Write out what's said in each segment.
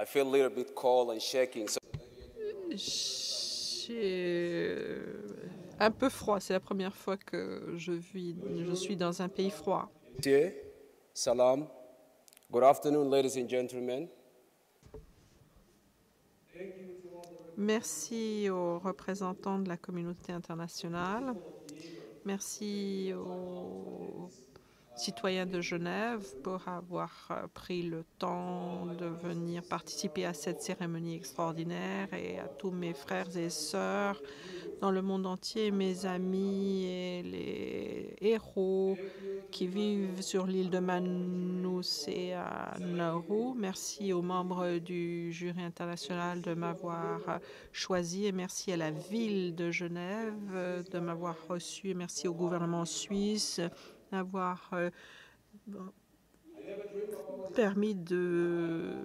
I feel a little bit cold and shaking. J'ai un peu froid. C'est la première fois que je suis dans un pays froid. Salam. Good afternoon, ladies and gentlemen. Merci aux représentants de la communauté internationale. Merci aux citoyens de Genève pour avoir pris le temps de venir participer à cette cérémonie extraordinaire, et à tous mes frères et sœurs dans le monde entier, mes amis et les héros qui vivent sur l'île de Manus et à Nauru. Merci aux membres du jury international de m'avoir choisi, et merci à la ville de Genève de m'avoir reçu, et merci au gouvernement suisse d'avoir permis de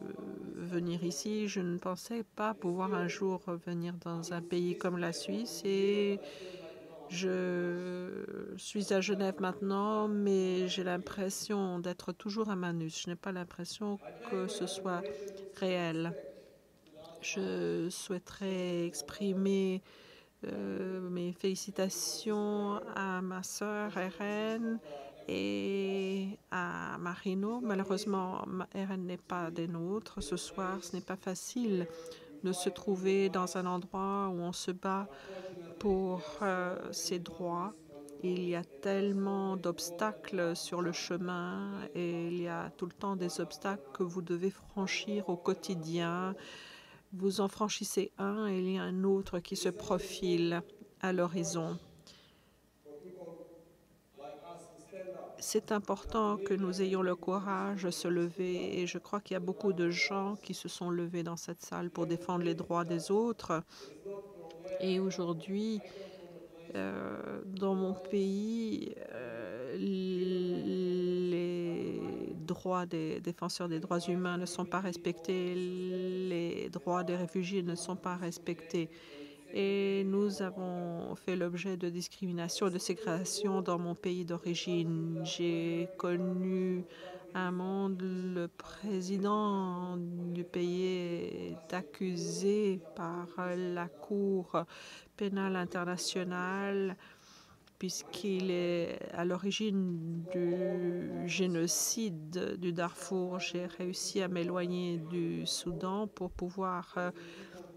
venir ici. Je ne pensais pas pouvoir un jour revenir dans un pays comme la Suisse, et je suis à Genève maintenant, mais j'ai l'impression d'être toujours à Manus. Je n'ai pas l'impression que ce soit réel. Je souhaiterais exprimer mes félicitations à ma sœur Erin et à Marino. Malheureusement, Erin n'est pas des nôtres ce soir. Ce n'est pas facile de se trouver dans un endroit où on se bat pour ses droits. Il y a tellement d'obstacles sur le chemin, et il y a tout le temps des obstacles que vous devez franchir au quotidien. Vous en franchissez un et il y a un autre qui se profile à l'horizon. C'est important que nous ayons le courage de se lever, et je crois qu'il y a beaucoup de gens qui se sont levés dans cette salle pour défendre les droits des autres. Et aujourd'hui, dans mon pays, les droits des défenseurs des droits humains ne sont pas respectés, les droits des réfugiés ne sont pas respectés. Et nous avons fait l'objet de discrimination et de ségrégation dans mon pays d'origine. J'ai connu un monde, le président du pays est accusé par la Cour pénale internationale puisqu'il est à l'origine du génocide du Darfour. J'ai réussi à m'éloigner du Soudan pour pouvoir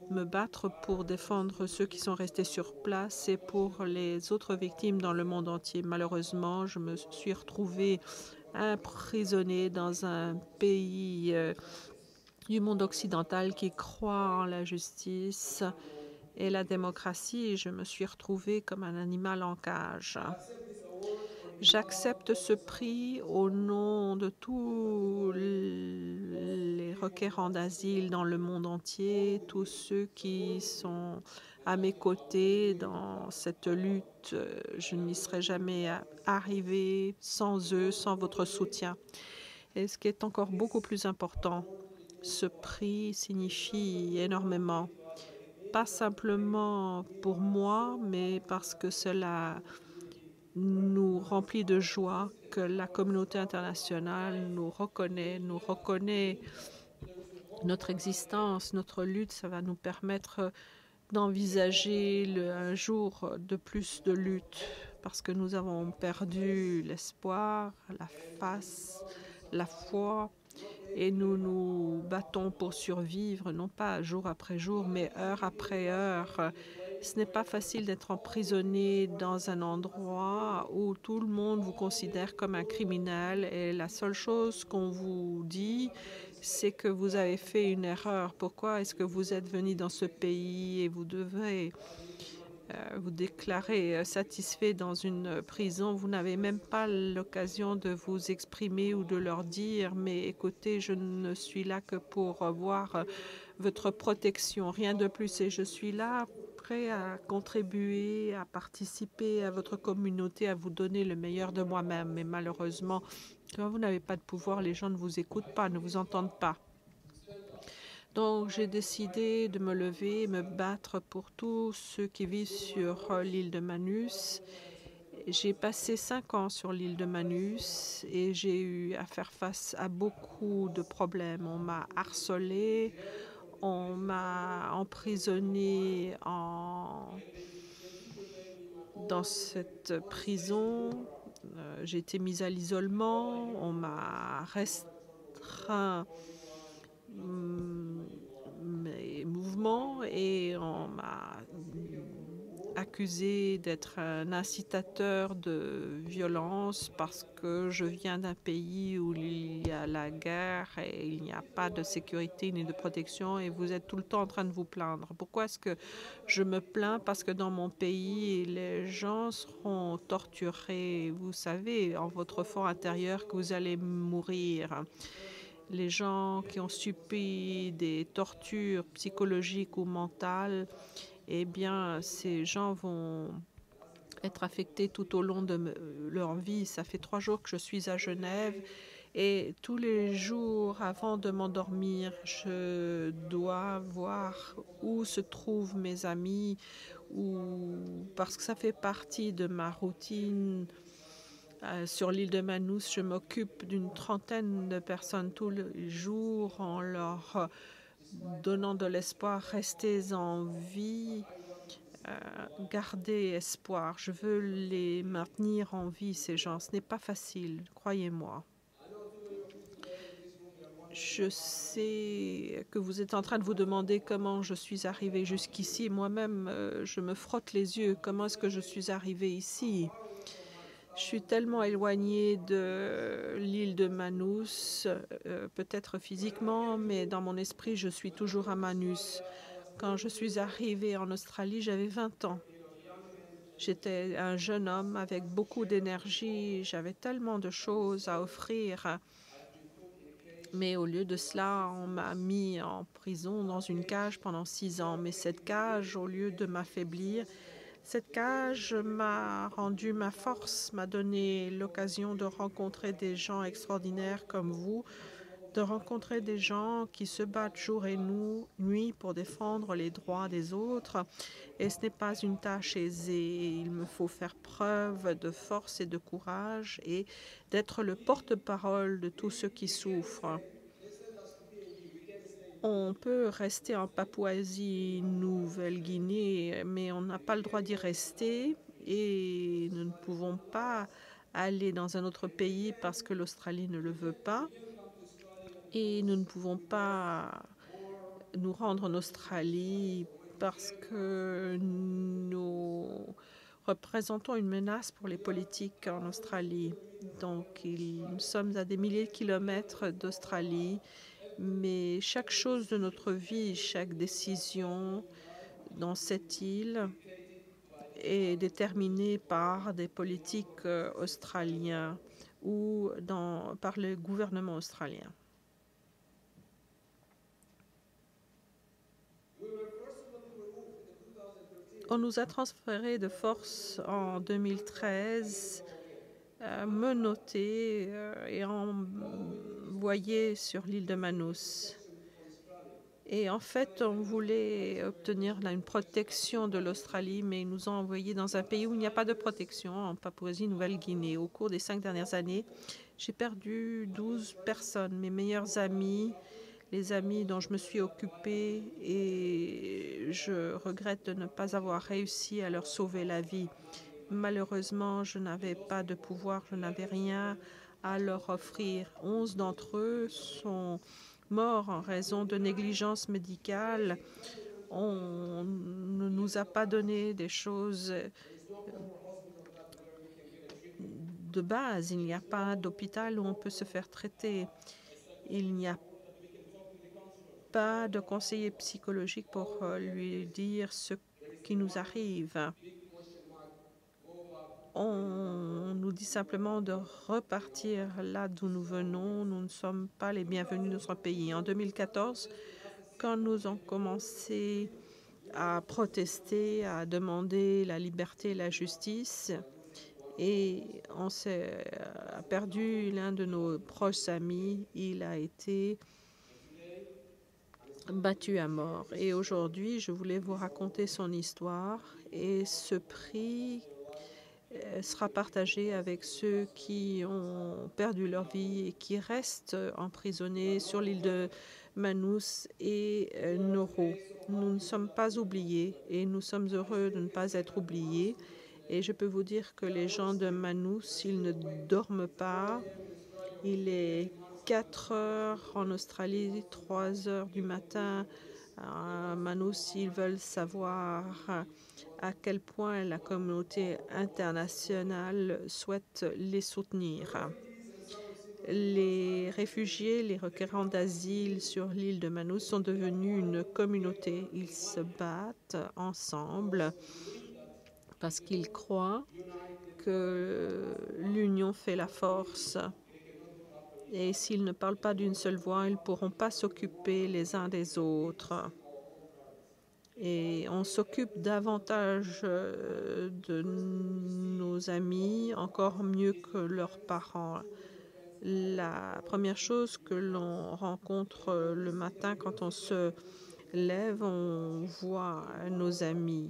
me battre pour défendre ceux qui sont restés sur place et pour les autres victimes dans le monde entier. Malheureusement, je me suis retrouvée emprisonnée dans un pays du monde occidental qui croit en la justice et la démocratie, et je me suis retrouvée comme un animal en cage. J'accepte ce prix au nom de tous les requérants d'asile dans le monde entier, tous ceux qui sont à mes côtés dans cette lutte. Je n'y serais jamais arrivée sans eux, sans votre soutien. Et ce qui est encore beaucoup plus important, ce prix signifie énormément, pas simplement pour moi, mais parce que cela nous remplit de joie que la communauté internationale nous reconnaît notre existence, notre lutte. Ça va nous permettre d'envisager un jour de plus de lutte, parce que nous avons perdu l'espoir, la foi, et nous nous battons pour survivre, non pas jour après jour, mais heure après heure. Ce n'est pas facile d'être emprisonné dans un endroit où tout le monde vous considère comme un criminel, et la seule chose qu'on vous dit, c'est que vous avez fait une erreur. Pourquoi est-ce que vous êtes venu dans ce pays, et vous devez vous déclarer satisfait dans une prison. Vous n'avez même pas l'occasion de vous exprimer ou de leur dire « Mais écoutez, je ne suis là que pour voir votre protection, rien de plus. Et je suis là prêt à contribuer, à participer à votre communauté, à vous donner le meilleur de moi-même. » Mais malheureusement, quand vous n'avez pas de pouvoir, les gens ne vous écoutent pas, ne vous entendent pas. Donc, j'ai décidé de me lever et me battre pour tous ceux qui vivent sur l'île de Manus. J'ai passé 5 ans sur l'île de Manus et j'ai eu à faire face à beaucoup de problèmes. On m'a harcelé, on m'a emprisonné dans cette prison. J'ai été mise à l'isolement, on m'a restreint mes mouvements et on m'a accusé d'être un incitateur de violence parce que je viens d'un pays où il y a la guerre et il n'y a pas de sécurité ni de protection et vous êtes tout le temps en train de vous plaindre. Pourquoi est-ce que je me plains? Parce que dans mon pays, les gens seront torturés. Vous savez en votre fort intérieur que vous allez mourir. Les gens qui ont subi des tortures psychologiques ou mentales, eh bien, ces gens vont être affectés tout au long de leur vie. Ça fait 3 jours que je suis à Genève et tous les jours avant de m'endormir, je dois voir où se trouvent mes amis parce que ça fait partie de ma routine. Sur l'île de Manus, je m'occupe d'une trentaine de personnes tous les jours en leur donnant de l'espoir. Restez en vie, gardez espoir. Je veux les maintenir en vie, ces gens. Ce n'est pas facile, croyez-moi. Je sais que vous êtes en train de vous demander comment je suis arrivée jusqu'ici. Moi-même, je me frotte les yeux. Comment est-ce que je suis arrivée ici? Je suis tellement éloignée de l'île de Manus, peut-être physiquement, mais dans mon esprit, je suis toujours à Manus. Quand je suis arrivée en Australie, j'avais 20 ans. J'étais un jeune homme avec beaucoup d'énergie, j'avais tellement de choses à offrir. Mais au lieu de cela, on m'a mis en prison dans une cage pendant 6 ans. Mais cette cage, au lieu de m'affaiblir, cette cage m'a rendu ma force, m'a donné l'occasion de rencontrer des gens extraordinaires comme vous, de rencontrer des gens qui se battent jour et nuit pour défendre les droits des autres. Et ce n'est pas une tâche aisée. Il me faut faire preuve de force et de courage et d'être le porte-parole de tous ceux qui souffrent. On peut rester en Papouasie-Nouvelle-Guinée, mais on n'a pas le droit d'y rester et nous ne pouvons pas aller dans un autre pays parce que l'Australie ne le veut pas. Et nous ne pouvons pas nous rendre en Australie parce que nous représentons une menace pour les politiques en Australie. Donc, nous sommes à des milliers de kilomètres d'Australie. Mais chaque chose de notre vie, chaque décision dans cette île est déterminée par des politiques australiens ou par le gouvernement australien. On nous a transférés de force en 2013, menottés et envoyés sur l'île de Manus. Et en fait, on voulait obtenir une protection de l'Australie, mais ils nous ont envoyés dans un pays où il n'y a pas de protection, en Papouasie-Nouvelle-Guinée. Au cours des 5 dernières années, j'ai perdu 12 personnes, mes meilleurs amis, les amis dont je me suis occupée, et je regrette de ne pas avoir réussi à leur sauver la vie. Malheureusement, je n'avais pas de pouvoir, je n'avais rien à leur offrir. 11 d'entre eux sont morts en raison de négligence médicale. On ne nous a pas donné des choses de base. Il n'y a pas d'hôpital où on peut se faire traiter. Il n'y a pas de conseiller psychologique pour lui dire ce qui nous arrive. On nous dit simplement de repartir là d'où nous venons. Nous ne sommes pas les bienvenus dans notre pays. En 2014, quand nous avons commencé à protester, à demander la liberté et la justice, et on a perdu l'un de nos proches amis. Il a été battu à mort. Et aujourd'hui, je voulais vous raconter son histoire et ce prix sera partagé avec ceux qui ont perdu leur vie et qui restent emprisonnés sur l'île de Manus et Nauru. Nous ne sommes pas oubliés et nous sommes heureux de ne pas être oubliés. Et je peux vous dire que les gens de Manus, ils ne dorment pas. Il est 4 heures en Australie, 3 heures du matin à Manus. Ils veulent savoir à quel point la communauté internationale souhaite les soutenir. Les réfugiés, les requérants d'asile sur l'île de Manus sont devenus une communauté. Ils se battent ensemble parce qu'ils croient que l'union fait la force. Et s'ils ne parlent pas d'une seule voix, ils ne pourront pas s'occuper les uns des autres. Et on s'occupe davantage de nos amis, encore mieux que leurs parents. La première chose que l'on rencontre le matin quand on se lève, on voit nos amis.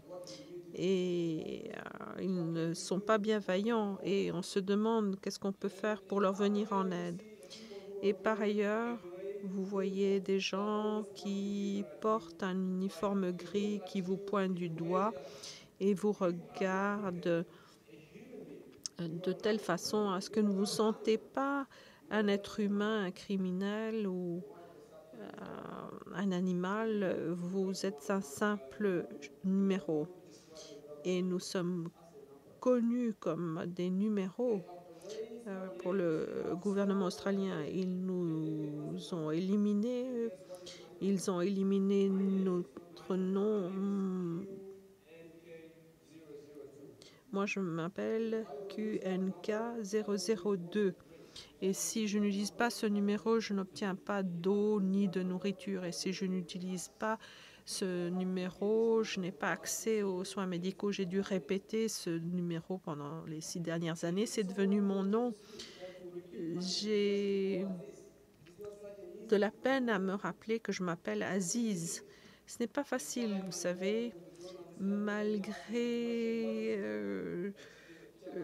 Et ils ne sont pas bienveillants et on se demande qu'est-ce qu'on peut faire pour leur venir en aide. Et par ailleurs, vous voyez des gens qui portent un uniforme gris qui vous pointe du doigt et vous regardent de telle façon à ce que ne vous sentez pas un être humain, un criminel ou un animal. Vous êtes un simple numéro. Et nous sommes connus comme des numéros. Pour le gouvernement australien, ils nous ont éliminés. Ils ont éliminé notre nom. Moi, je m'appelle QNK002. Et si je n'utilise pas ce numéro, je n'obtiens pas d'eau ni de nourriture. Et si je n'utilise pas ce numéro, je n'ai pas accès aux soins médicaux. J'ai dû répéter ce numéro pendant les 6 dernières années. C'est devenu mon nom. J'ai de la peine à me rappeler que je m'appelle Aziz. Ce n'est pas facile, vous savez, malgré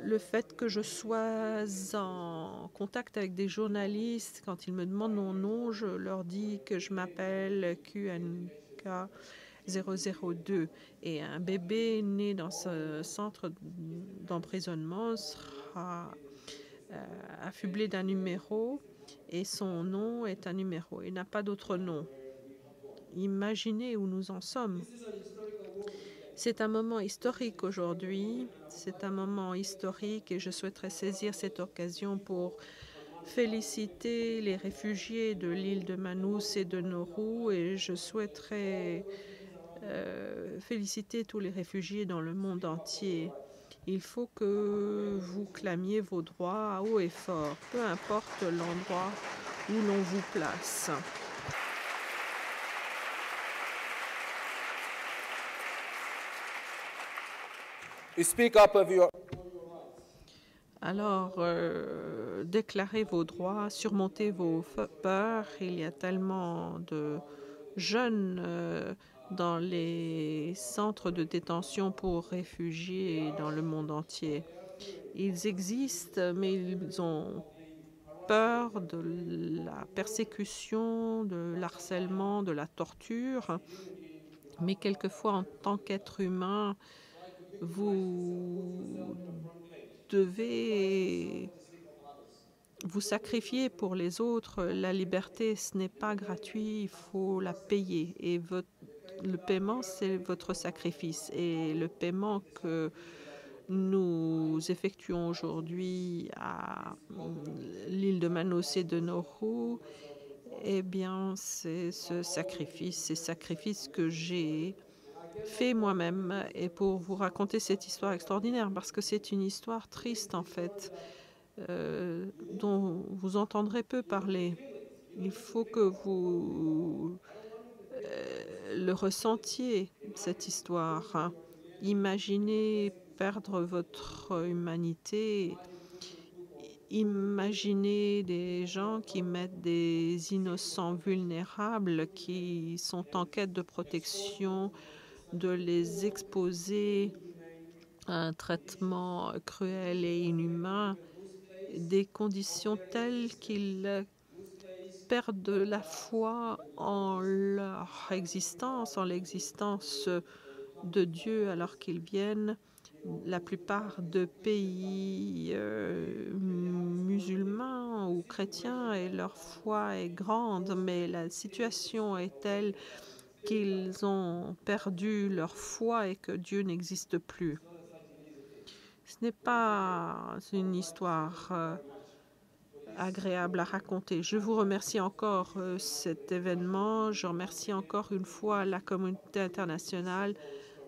le fait que je sois en contact avec des journalistes. Quand ils me demandent mon nom, je leur dis que je m'appelle QNK002. Et un bébé né dans ce centre d'emprisonnement sera affublé d'un numéro et son nom est un numéro. Il n'a pas d'autre nom. Imaginez où nous en sommes. C'est un moment historique aujourd'hui. C'est un moment historique et je souhaiterais saisir cette occasion pour féliciter les réfugiés de l'île de Manus et de Nauru et je souhaiterais féliciter tous les réfugiés dans le monde entier. Il faut que vous clamiez vos droits haut et fort, peu importe l'endroit où l'on vous place. You speak up of your Alors, déclarez vos droits, surmontez vos peurs. Il y a tellement de jeunes dans les centres de détention pour réfugiés dans le monde entier. Ils existent, mais ils ont peur de la persécution, de l'harcèlement, de la torture. Mais quelquefois, en tant qu'être humain, vous devez vous sacrifier pour les autres. La liberté, ce n'est pas gratuit, il faut la payer. Et le paiement, c'est votre sacrifice. Et le paiement que nous effectuons aujourd'hui à l'île de Manus et de Nauru, eh bien, c'est ce sacrifice que j'ai fait moi-même et pour vous raconter cette histoire extraordinaire, parce que c'est une histoire triste en fait, dont vous entendrez peu parler. Il faut que vous le ressentiez, cette histoire. Imaginez perdre votre humanité. Imaginez des gens qui mettent des innocents vulnérables qui sont en quête de protection, de les exposer un traitement cruel et inhumain, des conditions telles qu'ils perdent la foi en leur existence, en l'existence de Dieu, alors qu'ils viennent la plupart de pays musulmans ou chrétiens et leur foi est grande, mais la situation est telle qu'ils ont perdu leur foi et que Dieu n'existe plus. Ce n'est pas une histoire agréable à raconter. Je vous remercie encore cet événement. Je remercie encore une fois la communauté internationale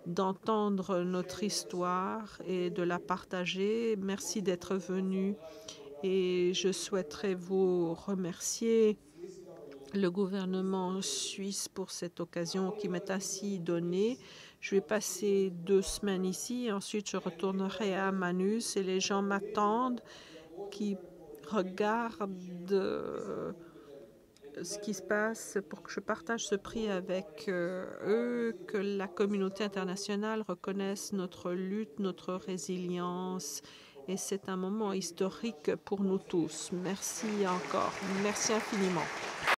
d'entendre notre histoire et de la partager. Merci d'être venu et je souhaiterais vous remercier le gouvernement suisse pour cette occasion qui m'est ainsi donnée. Je vais passer 2 semaines ici, ensuite je retournerai à Manus et les gens m'attendent qui regardent ce qui se passe pour que je partage ce prix avec eux, que la communauté internationale reconnaisse notre lutte, notre résilience. Et c'est un moment historique pour nous tous. Merci encore. Merci infiniment.